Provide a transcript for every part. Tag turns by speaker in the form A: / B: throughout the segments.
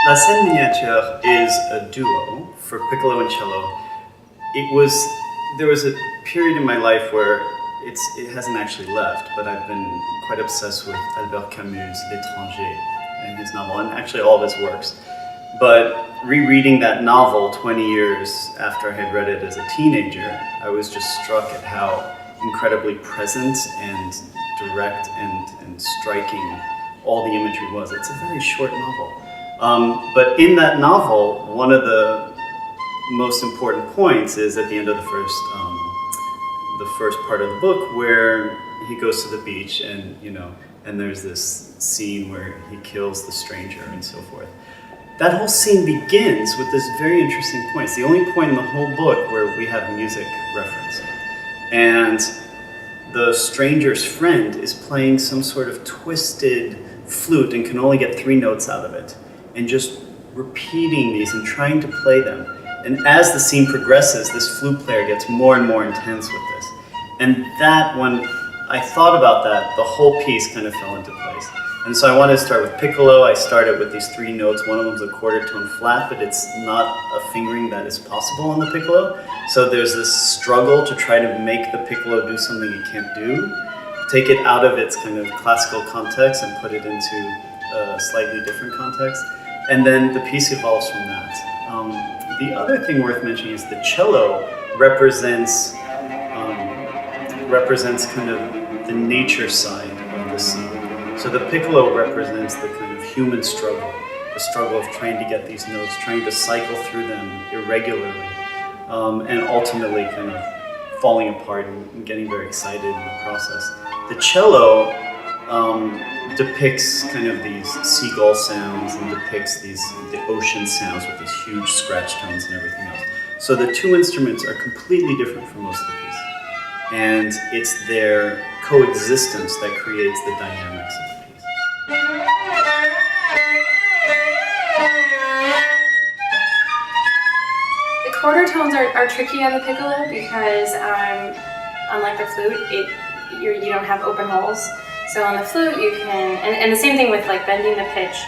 A: La scène miniature is a duo for Piccolo and Cello. There was a period in my life where it hasn't actually left, but I've been quite obsessed with Albert Camus' L'Étranger and his novel, and actually all of his works. But rereading that novel 20 years after I had read it as a teenager, I was just struck at how incredibly present and direct and striking all the imagery was. It's a very short novel. But in that novel, one of the most important points is at the end of the first part of the book, where he goes to the beach and there's this scene where he kills the stranger and so forth. That whole scene begins with this very interesting point. It's the only point in the whole book where we have music reference. And the stranger's friend is playing some sort of twisted flute and can only get 3 notes out of it, and just repeating these and trying to play them. And as the scene progresses, this flute player gets more and more intense with this. And that, when I thought about that, the whole piece kind of fell into place. And so I wanted to start with Piccolo. I started with these 3 notes. One of them is a quarter tone flat, but it's not a fingering that is possible on the Piccolo. So there's this struggle to try to make the Piccolo do something it can't do, take it out of its kind of classical context and put it into a slightly different context. And then the piece evolves from that. The other thing worth mentioning is the cello represents kind of the nature side of the scene. So the Piccolo represents the kind of human struggle, the struggle of trying to get these notes, trying to cycle through them irregularly, and ultimately kind of falling apart and getting very excited in the process. The cello depicts kind of these seagull sounds and depicts the ocean sounds with these huge scratch tones and everything else. So the 2 instruments are completely different from most of the piece. And it's their coexistence that creates the dynamics of the piece.
B: The quarter tones are tricky on the piccolo because unlike the flute, you don't have open holes. So on the flute you can, and the same thing with like bending the pitch.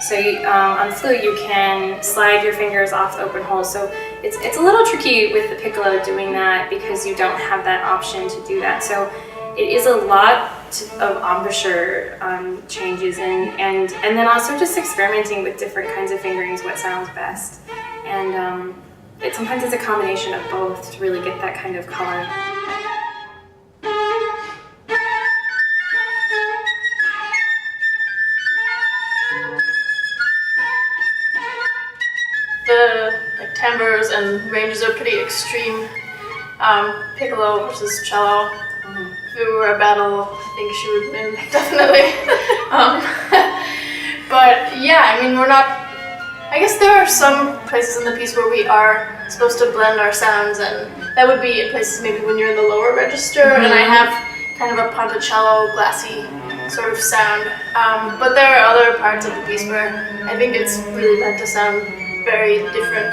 B: So on the flute you can slide your fingers off the open holes. So it's a little tricky with the piccolo doing that because you don't have that option to do that. So it is a lot of embouchure changes and then also just experimenting with different kinds of fingerings, what sounds best. And sometimes it's a combination of both to really get that kind of color.
C: The timbres and ranges are pretty extreme. Piccolo versus cello. If it were a battle, I think she would win, definitely. But yeah, I mean, I guess there are some places in the piece where we are supposed to blend our sounds, and that would be in places maybe when you're in the lower register, and I have kind of a ponticello, glassy sort of sound. But there are other parts of the piece where I think it's really meant to sound very different.